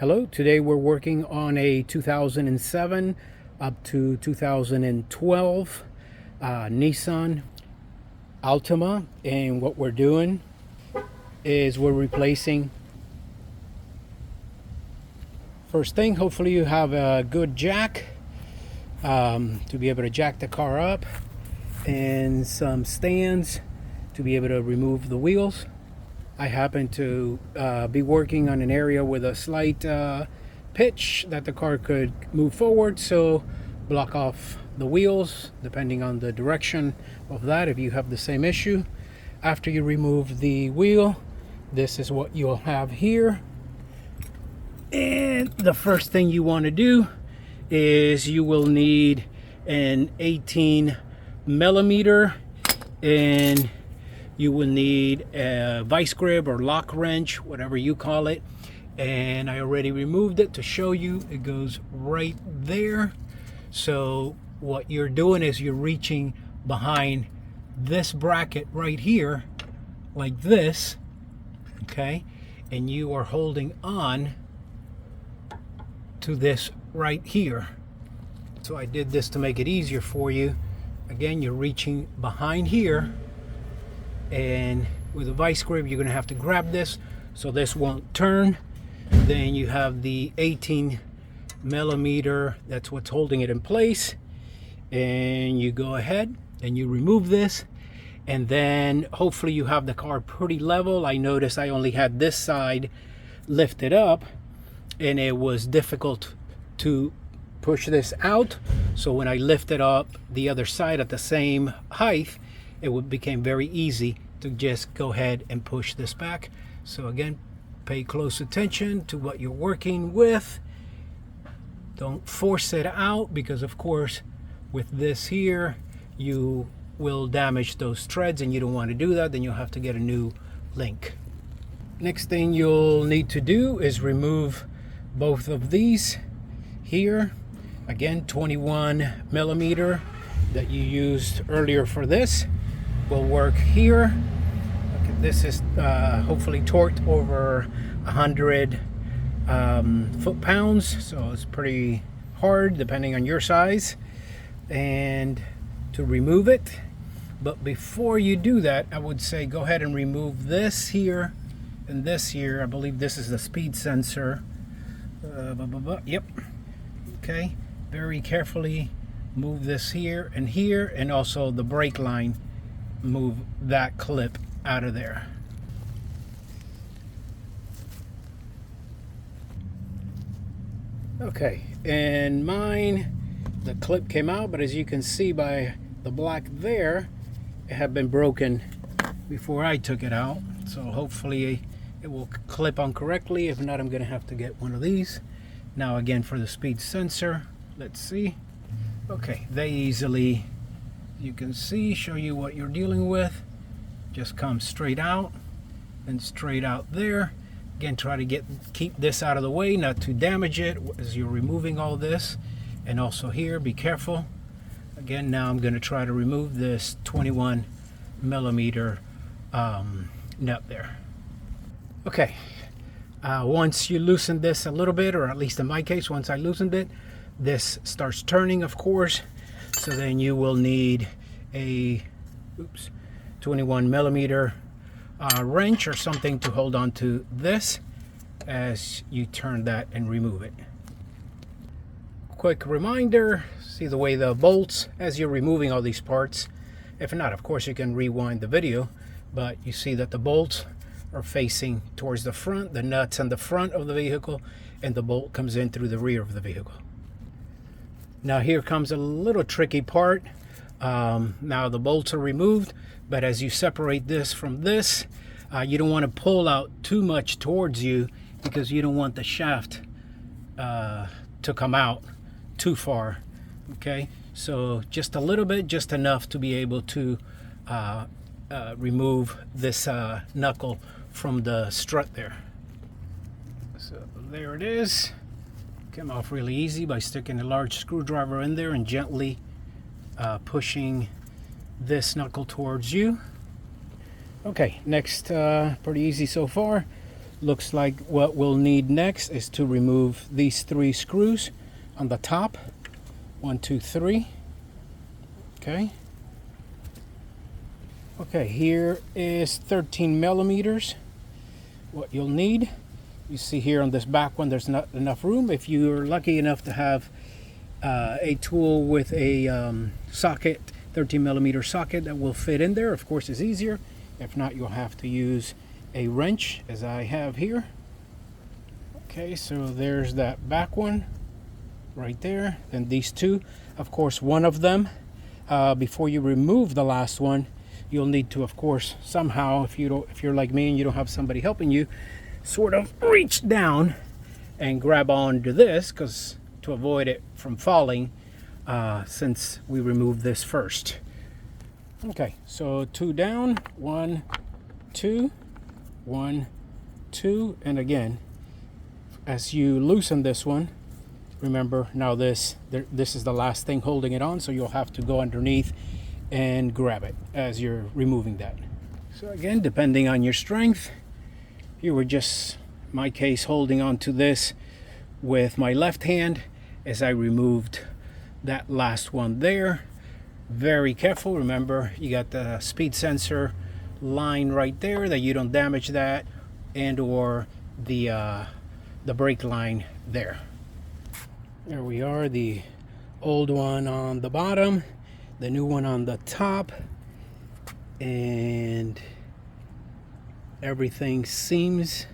Hello, today we're working on a 2007 up to 2012 Nissan Altima, and what we're doing is we're replacing. First thing, hopefully you have a good jack to be able to jack the car up, and some stands to be able to remove the wheels. I happen to be working on an area with a slight pitch that the car could move forward, so block off the wheels depending on the direction of that if you have the same issue. After you remove the wheel, this is what you'll have here. And the first thing you want to do is you will need an 18mm, and you will need a vice grip or lock wrench, whatever you call it. And I already removed it to show you. It goes right there. So what you're doing is you're reaching behind this bracket right here, like this, okay? And you are holding on to this right here. So I did this to make it easier for you. Again, you're reaching behind here, and with a vice grip you're going to have to grab this so this won't turn. Then you have the 18mm, that's what's holding it in place, and you go ahead and you remove this, and then hopefully you have the car pretty level. I noticed I only had this side lifted up and it was difficult to push this out, so when I lifted up the other side at the same height, it became very easy to just go ahead and push this back. So again, pay close attention to what you're working with. Don't force it out, because of course with this here you will damage those treads and you don't want to do that. Then you'll have to get a new link. Next thing you'll need to do is remove both of these here. Again, 21mm that you used earlier for this will work here. Okay, this is hopefully torqued over 100 foot-pounds, so it's pretty hard depending on your size. And to remove it, but before you do that, I would say go ahead and remove this here and this here. I believe this is the speed sensor. Yep. Okay, very carefully move this here, and also the brake line. Move that clip out of there. Okay, and mine, the clip came out, but as you can see by the black there, it had been broken before I took it out. So hopefully it will clip on correctly. If not, I'm gonna have to get one of these. Now again, for the speed sensor, let's see. Okay, they easily, you can see, show you what you're dealing with. Just come straight out and straight out there. Again, try to keep this out of the way, not to damage it as you're removing all this. And also here, be careful. Again, now I'm going to try to remove this 21mm nut there. Okay, once you loosen this a little bit, or at least in my case, once I loosened it, this starts turning, of course. So then you will need a 21mm wrench or something to hold on to this as you turn that and remove it. Quick reminder, see the way the bolts, as you're removing all these parts, if not, of course you can rewind the video, but you see that the bolts are facing towards the front, the nuts on the front of the vehicle, and the bolt comes in through the rear of the vehicle. Now here comes a little tricky part. Now the bolts are removed, but as you separate this from this, you don't want to pull out too much towards you, because you don't want the shaft to come out too far. Okay, so just a little bit, just enough to be able to remove this knuckle from the strut there. So there it is. Came off really easy by sticking a large screwdriver in there and gently pushing this knuckle towards you. Okay, next, pretty easy so far. Looks like what we'll need next is to remove these 3 screws on the top. 1, 2, 3. Okay. Okay, here is 13 millimeters. What you'll need. You see here on this back one, there's not enough room. If you're lucky enough to have a tool with a socket, 13 millimeter socket that will fit in there, of course, is easier. If not, you'll have to use a wrench, as I have here. Okay, so there's that back one right there. Then these 2, of course, one of them, before you remove the last one, you'll need to, of course, somehow, if you're like me and you don't have somebody helping you, sort of reach down and grab onto this, because to avoid it from falling, since we removed this first. Okay, so 2 down, 1, 2, 1, 2, and again, as you loosen this one, remember now this is the last thing holding it on, so you'll have to go underneath and grab it as you're removing that. So again, depending on your strength, you were just, in my case, holding on to this with my left hand as I removed that last one there. Very careful. Remember, you got the speed sensor line right there, that you don't damage that, and or the brake line there. There we are, the old one on the bottom, the new one on the top, and everything seems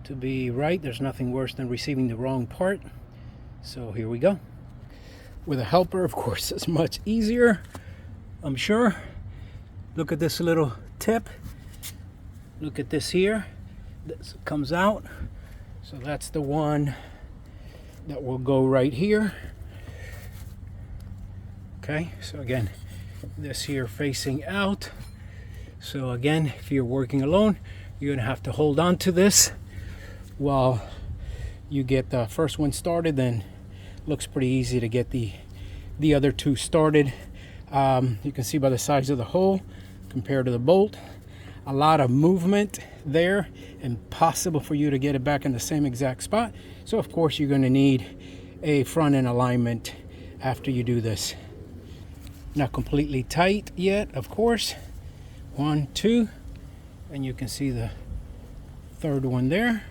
to be right. There's nothing worse than receiving the wrong part. So here we go. With a helper, of course, it's much easier, I'm sure. Look at this little tip. Look at this here. This comes out. So that's the one that will go right here. Okay, so again, this here facing out. So again, if you're working alone, you're gonna have to hold on to this while you get the first one started. Then looks pretty easy to get the other 2 started. You can see by the size of the hole compared to the bolt, a lot of movement there, impossible for you to get it back in the same exact spot. So of course you're going to need a front end alignment after you do this. Not completely tight yet, of course. 1, 2, and you can see the third one there.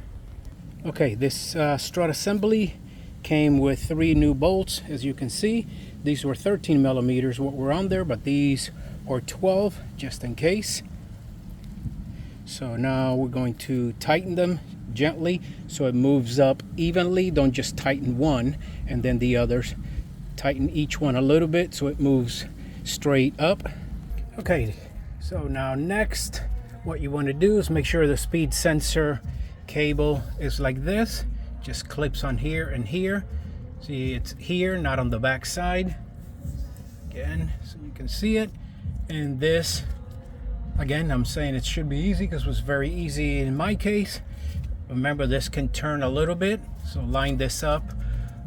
Okay, this strut assembly came with 3 new bolts, as you can see. These were 13 millimeters what were on there, but these are 12 just in case. So now we're going to tighten them gently so it moves up evenly. Don't just tighten one and then the others. Tighten each one a little bit so it moves straight up. Okay, so now next what you want to do is make sure the speed sensor cable is like this. Just clips on here and here. See, it's here, not on the back side. Again, so you can see it. And this, again, I'm saying it should be easy because it was very easy in my case. Remember, this can turn a little bit. So line this up,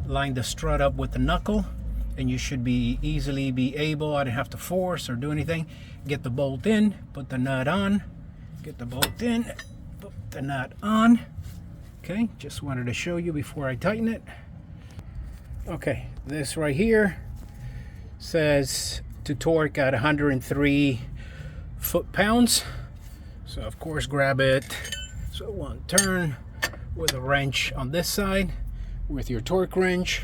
line the strut up with the knuckle, and you should be easily be able, I didn't have to force or do anything. Get the bolt in, put the nut on, get the bolt in, put the nut on. Okay, just wanted to show you before I tighten it. Okay, this right here says to torque at 103 foot-pounds. So of course grab it, so one turn with a wrench on this side with your torque wrench,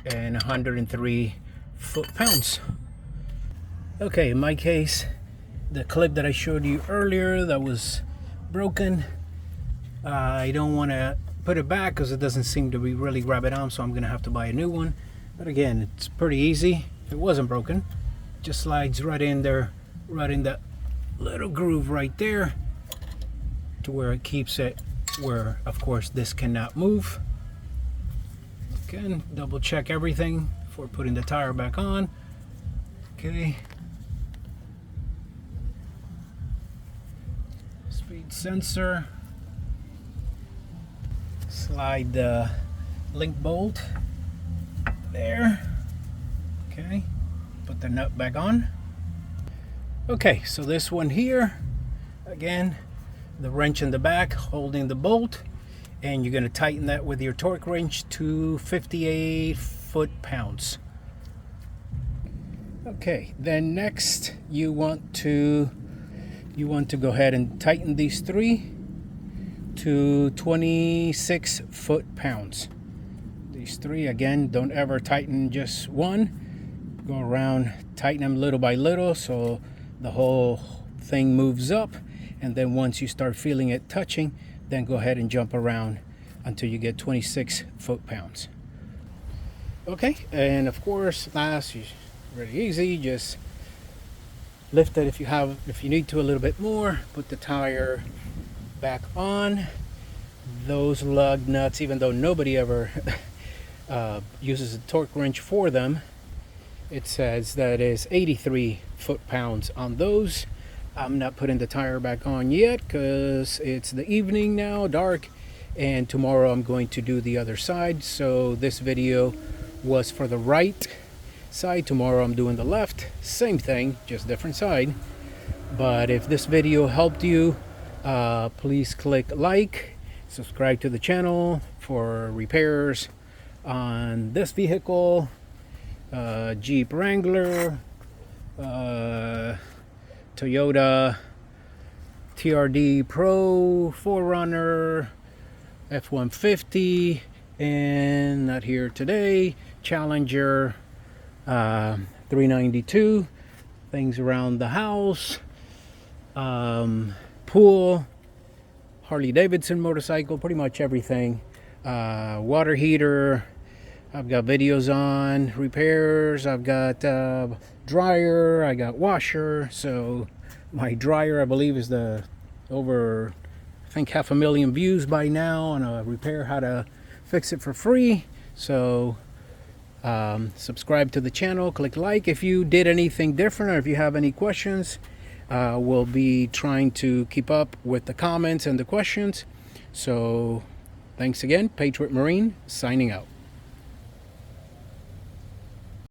and 103 foot-pounds. Okay, in my case, the clip that I showed you earlier that was broken, I don't want to put it back because it doesn't seem to be really grab it on, so I'm going to have to buy a new one. But again, it's pretty easy. It wasn't broken. Just slides right in there, right in that little groove right there, to where it keeps it, where of course this cannot move. Again, double check everything before putting the tire back on. Okay. Speed sensor. Slide the link bolt there. Okay, put the nut back on. Okay, so this one here, again, the wrench in the back holding the bolt, and you're going to tighten that with your torque wrench to 58 foot-pounds. Okay, then next you want to go ahead and tighten these three to 26 foot-pounds. These three, again, don't ever tighten just one. Go around, tighten them little by little so the whole thing moves up, and then once you start feeling it touching, then go ahead and jump around until you get 26 foot-pounds. Okay, and of course, last, really easy, just lift it if you need to a little bit more, put the tire back on. Those lug nuts, even though nobody ever uses a torque wrench for them, it says that is 83 foot-pounds on those. I'm not putting the tire back on yet because it's the evening now, dark, and tomorrow I'm going to do the other side. So this video was for the right side. Tomorrow I'm doing the left. Same thing, just different side. But if this video helped you, please click like, subscribe to the channel for repairs on this vehicle, Jeep Wrangler, Toyota TRD Pro 4Runner, F-150, and not here today, Challenger 392, things around the house, pool, Harley Davidson motorcycle, pretty much everything, water heater. I've got videos on repairs. I've got dryer, I got washer. So my dryer, I believe, is over I think 500,000 views by now on a repair, how to fix it for free. So subscribe to the channel, click like if you did anything different, or if you have any questions. We'll be trying to keep up with the comments and the questions. So thanks again. Patriot Marine signing out.